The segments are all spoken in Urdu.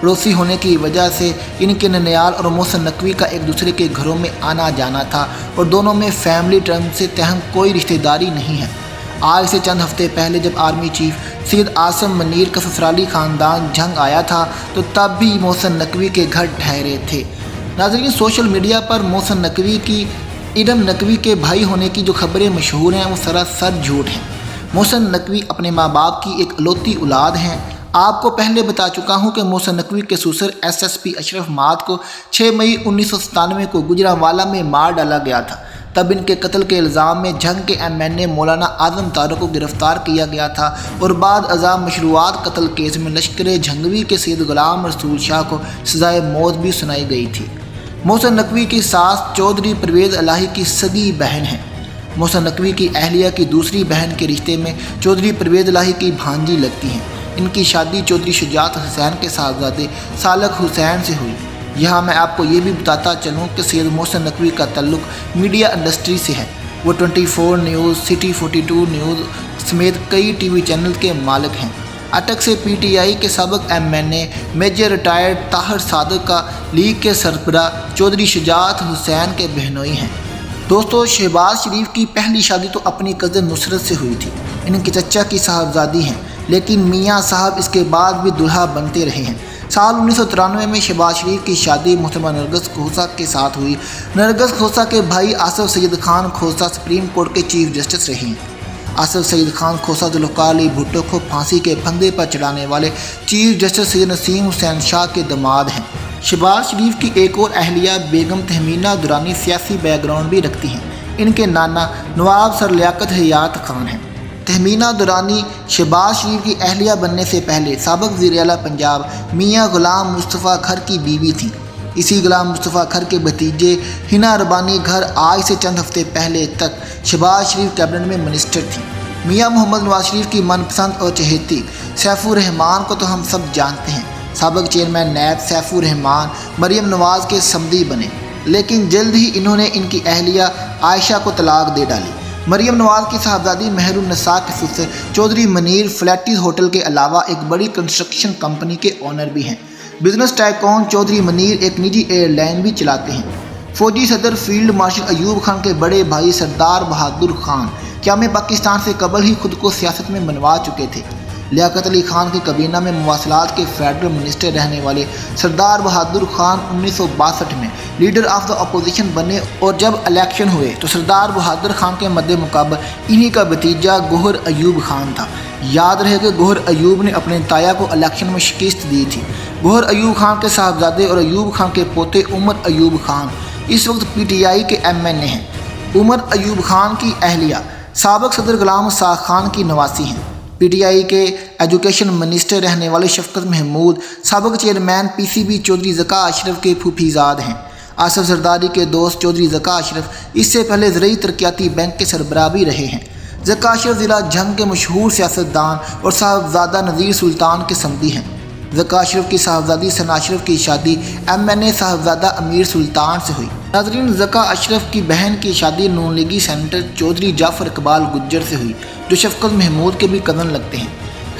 پڑوسی ہونے کی وجہ سے ان کے ننیال اور محسن نقوی کا ایک دوسرے کے گھروں میں آنا جانا تھا اور دونوں میں فیملی ٹرم سے تہم کوئی رشتہ داری نہیں ہے۔ آج سے چند ہفتے پہلے جب آرمی چیف سید عاصم منیر کا سسرالی خاندان جھنگ آیا تھا تو تب بھی محسن نقوی کے گھر ٹھہرے تھے۔ ناظرین، سوشل میڈیا پر محسن نقوی کی ارم نقوی کے بھائی ہونے کی جو خبریں مشہور ہیں وہ سراسر جھوٹ ہیں۔ محسن نقوی اپنے ماں باپ کی ایک اکلوتی اولاد ہیں۔ آپ کو پہلے بتا چکا ہوں کہ محسن نقوی کے سسر SSP اشرف مات کو 6 مئی 1997 کو گجرانوالہ میں مار ڈالا گیا تھا۔ تب ان کے قتل کے الزام میں جھنگ کے MNA مولانا اعظم تارڑ کو گرفتار کیا گیا تھا اور بعد ازاں مشروعات قتل کیس میں لشکر جھنگوی کے سید غلام رسول شاہ کو سزائے موت بھی سنائی گئی تھی۔ محسن نقوی کی ساس چودھری پرویز الہی کی سگی بہن ہیں۔ محسن نقوی کی اہلیہ کی دوسری بہن کے رشتے میں چودھری پرویز الہی کی بھانجی لگتی ہیں۔ ان کی شادی چودھری شجاعت حسین کے صاحبزادے سالک حسین سے ہوئی۔ یہاں میں آپ کو یہ بھی بتاتا چلوں کہ سید محسن نقوی کا تعلق میڈیا انڈسٹری سے ہے۔ وہ 24 نیوز، سٹی 42 نیوز سمیت کئی ٹی وی چینل کے مالک ہیں۔ اٹک سے PTI کے سابق MNA میجر ریٹائرڈ طاہر صادق کا لیگ کے سربراہ چودھری شجاعت حسین کے بہنوئی ہیں۔ دوستو، شہباز شریف کی پہلی شادی تو اپنی کزن نصرت سے ہوئی تھی۔ ان کے چچا کی صاحبزادی ہیں، لیکن میاں صاحب اس کے بعد بھی دلہا بنتے رہے ہیں۔ سال 1993 میں شہباز شریف کی شادی محترمہ نرگس کھوسہ کے ساتھ ہوئی۔ نرگس کھوسہ کے بھائی آصف سید خان کھوسہ سپریم کورٹ کے چیف جسٹس رہے ہیں۔ آصف سید خان کھوسہ ذوالفقار علی بھٹو کو پھانسی کے پھندے پر چڑھانے والے چیف جسٹس سید نسیم حسین شاہ کے داماد ہیں۔ شہباز شریف کی ایک اور اہلیہ بیگم تہمینہ درانی سیاسی بیک گراؤنڈ بھی رکھتی ہیں۔ ان کے نانا نواب سر لیاقت حیات خان ہیں۔ تہمینہ درانی شہباز شریف کی اہلیہ بننے سے پہلے سابق وزیر اعلیٰ پنجاب میاں غلام مصطفیٰ کھر کی بیوی تھیں۔ اسی غلام مصطفیٰ کھر کے بھتیجے ہنا ربانی کھر آج سے چند ہفتے پہلے تک شہباز شریف کیبنٹ میں منسٹر تھیں۔ میاں محمد نواز شریف کی من پسند اور چہیتی سیف الرحمان کو تو ہم سب جانتے ہیں۔ سابق چیئرمین نیب سیف الرحمان مریم نواز کے صمدی بنے، لیکن جلد ہی انہوں نے ان کی اہلیہ عائشہ کو طلاق دے ڈالی۔ مریم نواز کی صاحبزادی مہر النساء کے سسر چودھری منیر فلیٹیز ہوٹل کے علاوہ ایک بڑی کنسٹرکشن کمپنی کے اونر بھی ہیں۔ بزنس ٹائکون چودھری منیر ایک نجی ایئر لائن بھی چلاتے ہیں۔ فوجی صدر فیلڈ مارشل ایوب خان کے بڑے بھائی سردار بہادر خان قیام پاکستان سے قبل ہی خود کو سیاست میں منوا چکے تھے۔ لیاقت علی خان کی کابینہ میں مواصلات کے فیڈرل منسٹر رہنے والے سردار بہادر خان 1962 میں لیڈر آف دا اپوزیشن بنے اور جب الیکشن ہوئے تو سردار بہادر خان کے مد مقابل انہی کا بھتیجا گوہر ایوب خان تھا۔ یاد رہے کہ گوہر ایوب نے اپنے تایا کو الیکشن میں شکست دی تھی۔ گوہر ایوب خان کے صاحبزادے اور ایوب خان کے پوتے عمر ایوب خان اس وقت PTI کے MNA ہیں۔ عمر ایوب خان کی اہلیہ سابق صدر غلام ساخ خان کی نواسی ہیں۔ PTI کے ایجوکیشن منسٹر رہنے والے شفقت محمود سابق چیئرمین PCB چودھری ذکا اشرف کے پھوپھیزاد ہیں۔ آصف زرداری کے دوست چودھری ذکا اشرف اس سے پہلے زرعی ترقیاتی بینک کے سربراہ بھی رہے ہیں۔ ذکا اشرف ضلع جھنگ کے مشہور سیاستدان اور صاحبزادہ نذیر سلطان کے صمدی ہیں۔ ذکا اشرف کی صاحبزادی ثنا اشرف کی شادی MNA صاحبزادہ امیر سلطان سے ہوئی۔ ناظرین، ذکا اشرف کی بہن کی شادی نون لیگی سینیٹر چودھری جعفر اقبال گجر سے ہوئی، جو شفقت محمود کے بھی کزن لگتے ہیں۔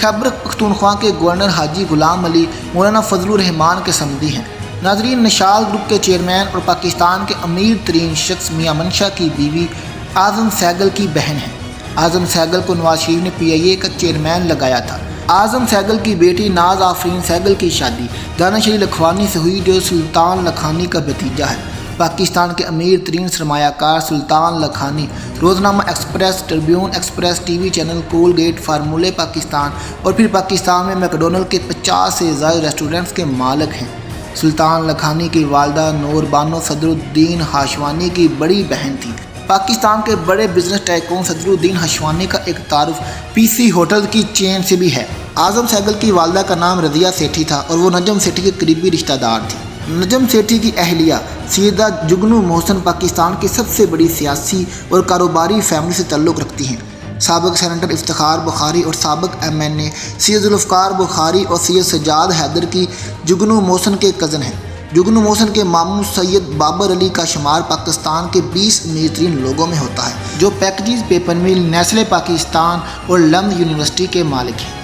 خیبر پختونخوا کے گورنر حاجی غلام علی مولانا فضل الرحمان کے صمدی ہیں۔ ناظرین، نشال گروپ کے چیئرمین اور پاکستان کے امیر ترین شخص میاں منشا کی بیوی اعظم سہگل کی بہن ہیں۔ اعظم سہگل کو نواز شریف نے PIA کا چیئرمین لگایا تھا۔ اعظم سہگل کی بیٹی ناز آفرین سہگل کی شادی دانش علی لکھوانی سے ہوئی، جو سلطان لکھانی کا بھتیجا ہے۔ پاکستان کے امیر ترین سرمایہ کار سلطان لکھانی روزنامہ express, Tribune express, TV channel Colgate, فارمولے پاکستان اور پھر پاکستان میں میکڈونلڈ کے 50 سے زائد ریسٹورنٹس کے مالک ہیں۔ سلطان لکھانی کی والدہ نور بانو صدر الدین ہاشوانی کی بڑی بہن تھی۔ پاکستان کے بڑے بزنس ٹائکون صدر الدین ہاشوانی کا ایک تعارف PC ہوٹل کی چین سے بھی ہے۔ اعظم سہگل کی والدہ کا نام رضیہ سیٹھی تھا اور وہ نجم سیٹھی کے قریبی رشتہ دار تھی۔ نجم سیٹھی کی اہلیہ سیدہ جگنو محسن پاکستان کی سب سے بڑی سیاسی اور کاروباری فیملی سے تعلق رکھتی ہیں۔ سابق سینیٹر افتخار بخاری اور سابق MNA سید ذوالفقار بخاری اور سید سجاد حیدر کی جگنو محسن کے کزن ہیں۔ جگنو محسن کے ماموں سید بابر علی کا شمار پاکستان کے 20 امیر ترین لوگوں میں ہوتا ہے، جو پیکجز پیپر مل، نیسلے پاکستان اور لندن یونیورسٹی کے مالک ہیں۔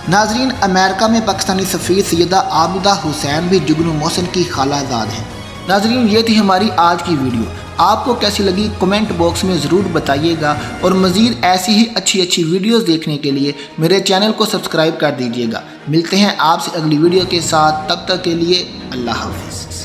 ناظرین، امریکہ میں پاکستانی سفیر سیدہ عابدہ حسین بھی جگنو محسن کی خالہ زاد ہیں۔ ناظرین، یہ تھی ہماری آج کی ویڈیو، آپ کو کیسی لگی کمنٹ باکس میں ضرور بتائیے گا، اور مزید ایسی ہی اچھی ویڈیوز دیکھنے کے لیے میرے چینل کو سبسکرائب کر دیجیے گا۔ ملتے ہیں آپ سے اگلی ویڈیو کے ساتھ، تب تک کے لیے اللہ حافظ۔